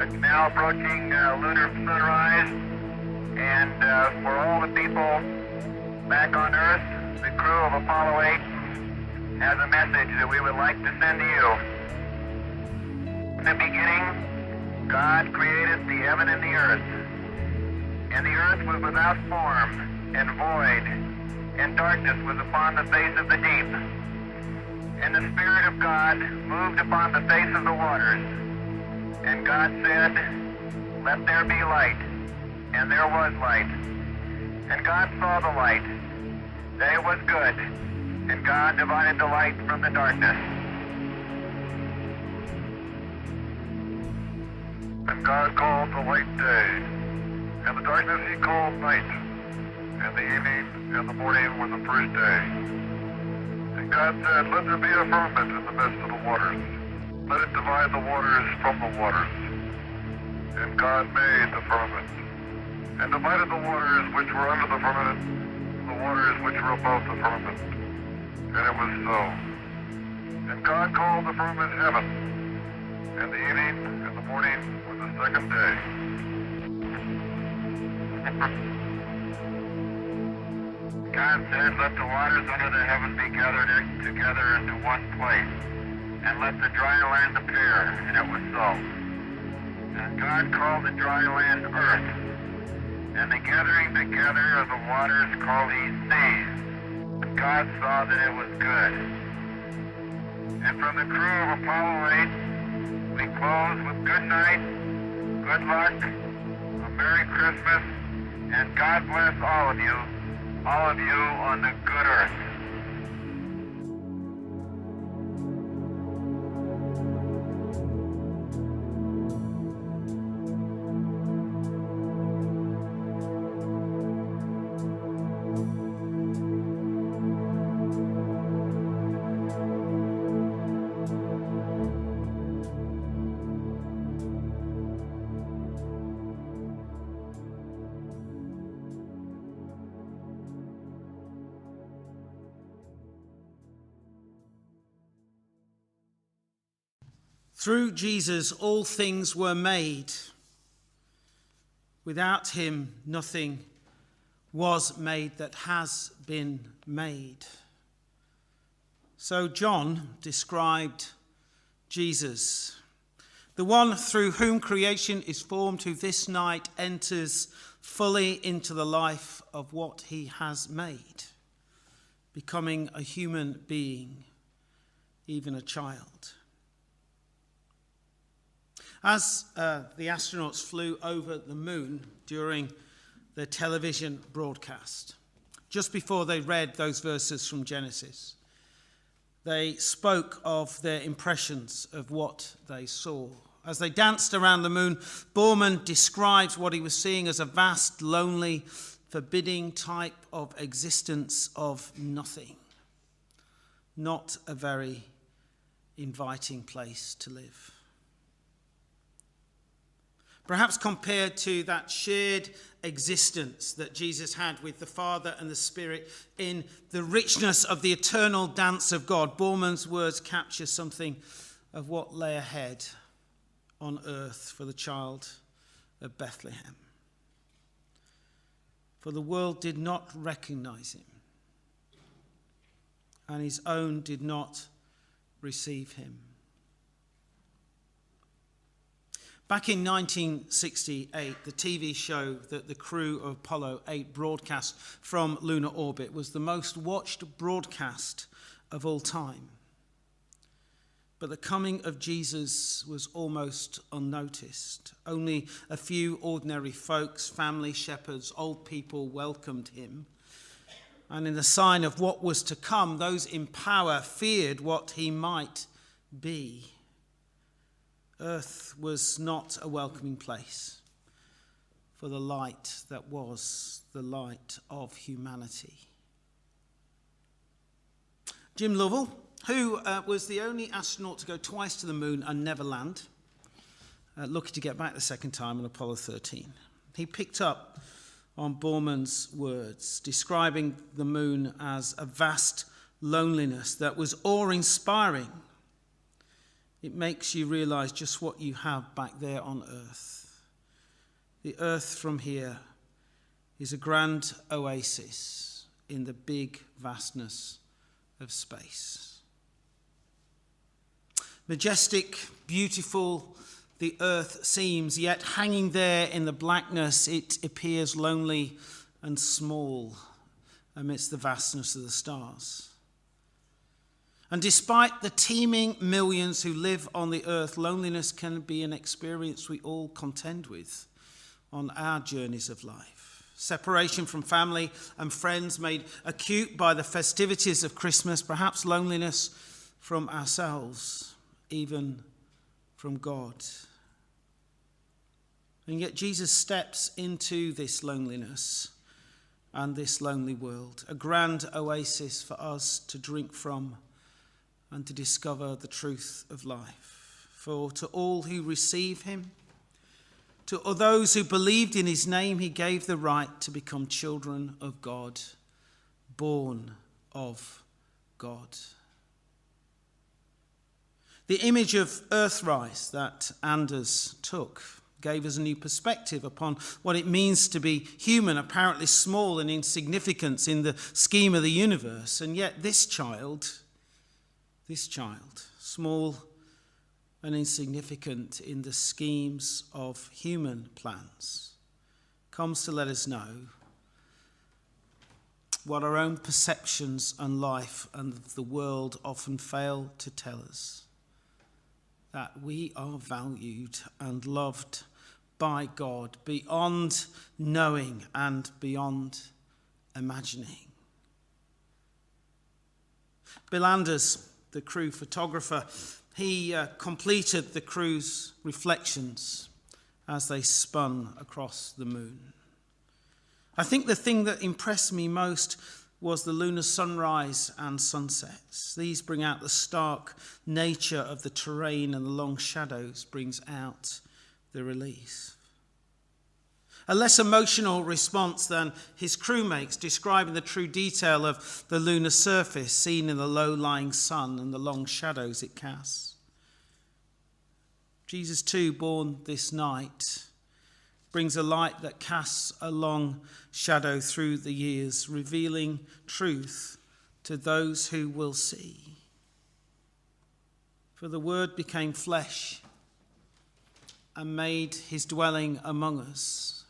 It's now approaching lunar sunrise, and for all the people back on Earth, the crew of Apollo 8 has a message that we would like to send to you. In the beginning, God created the heaven and the earth. And the earth was without form and void, and darkness was upon the face of the deep. And the Spirit of God moved upon the face of the waters. And God said, "Let there be light." And there was light. And God saw the light, that it was good. And God divided the light from the darkness. And God called the light day, and the darkness he called night. And the evening and the morning were the first day. And God said, "Let there be a firmament in the midst of the waters. Let it divide the waters from the waters." And God made the firmament, and divided the waters which were under the firmament from the waters which were above the firmament. And it was so. And God called the firmament heaven, and the evening and the morning were the second day. God said, "Let the waters under the heaven be gathered together into one place, and let the dry land appear." And it was so. And God called the dry land earth, and the gathering together of the waters called he seas. And God saw that it was good. And from the crew of Apollo 8, we close with good night, good luck, a Merry Christmas, and God bless all of you on the good earth. Through Jesus, all things were made. Without him, nothing was made that has been made. So John described Jesus, the one through whom creation is formed, who this night enters fully into the life of what he has made, becoming a human being, even a child. As the astronauts flew over the moon during the television broadcast, just before they read those verses from Genesis, they spoke of their impressions of what they saw. As they danced around the moon, Borman describes what he was seeing as a vast, lonely, forbidding type of existence of nothing. Not a very inviting place to live. Perhaps compared to that shared existence that Jesus had with the Father and the Spirit in the richness of the eternal dance of God, Borman's words capture something of what lay ahead on earth for the child of Bethlehem. For the world did not recognize him, and his own did not receive him. Back in 1968, the TV show that the crew of Apollo 8 broadcast from lunar orbit was the most watched broadcast of all time. But the coming of Jesus was almost unnoticed. Only a few ordinary folks, family, shepherds, old people welcomed him. And in the sign of what was to come, those in power feared what he might be. Earth was not a welcoming place for the light that was the light of humanity. Jim Lovell, who was the only astronaut to go twice to the moon and never land, lucky to get back the second time on Apollo 13. He picked up on Borman's words, describing the moon as a vast loneliness that was awe-inspiring. it makes you realize just what you have back there on earth. The earth from here is a grand oasis in the big vastness of space. Majestic, beautiful, the earth seems, yet hanging there in the blackness, it appears lonely and small amidst the vastness of the stars. And despite the teeming millions who live on the earth, loneliness can be an experience we all contend with on our journeys of life. Separation from family and friends made acute by the festivities of Christmas, perhaps loneliness from ourselves, even from God. And yet Jesus steps into this loneliness and this lonely world, a grand oasis for us to drink from and to discover the truth of life. For to all who receive him, to those who believed in his name, he gave the right to become children of God, born of God. The image of Earthrise that Anders took gave us a new perspective upon what it means to be human, apparently small and insignificant in the scheme of the universe. And yet this child, small and insignificant in the schemes of human plans, comes to let us know what our own perceptions and life and the world often fail to tell us: that we are valued and loved by God beyond knowing and beyond imagining. Bill Anders, the crew photographer, he completed the crew's reflections as they spun across the moon. I think the thing that impressed me most was the lunar sunrise and sunsets. These bring out the stark nature of the terrain, and the long shadows brings out the relief. A less emotional response than his crew makes, describing the true detail of the lunar surface seen in the low-lying sun and the long shadows it casts. Jesus too, born this night, brings a light that casts a long shadow through the years, revealing truth to those who will see. For the Word became flesh and made his dwelling among us.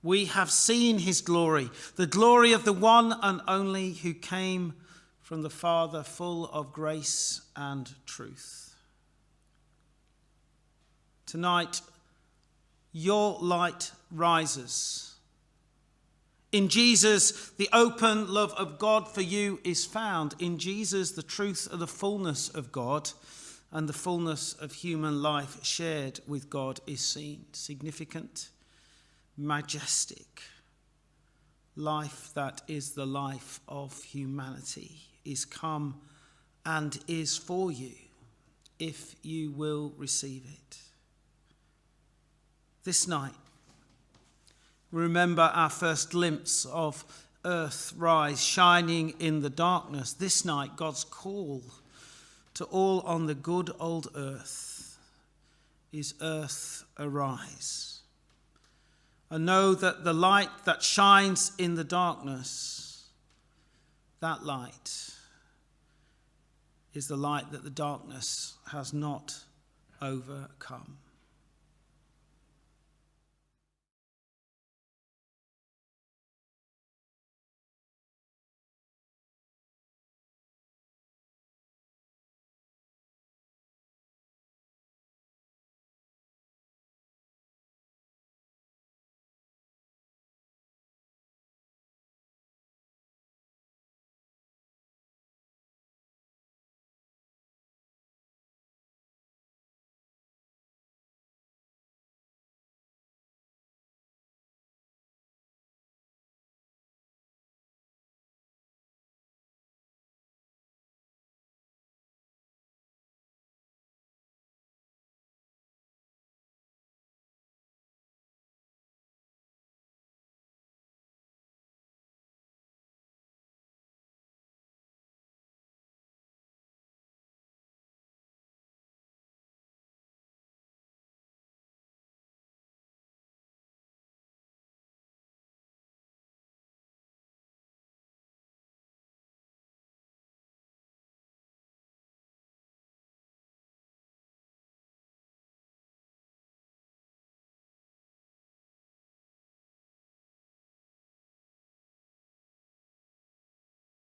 We have seen his glory, the glory of the one and only who came from the Father, full of grace and truth. Tonight, your light rises. In Jesus, the open love of God for you is found. In Jesus, the truth of the fullness of God and the fullness of human life shared with God is seen. Significant, majestic life that is the life of humanity is come and is for you if you will receive it. This night, remember our first glimpse of earth rise, shining in the darkness. This night, God's call to all on the good old earth is earth arise. And know that the light that shines in the darkness, that light is the light that the darkness has not overcome.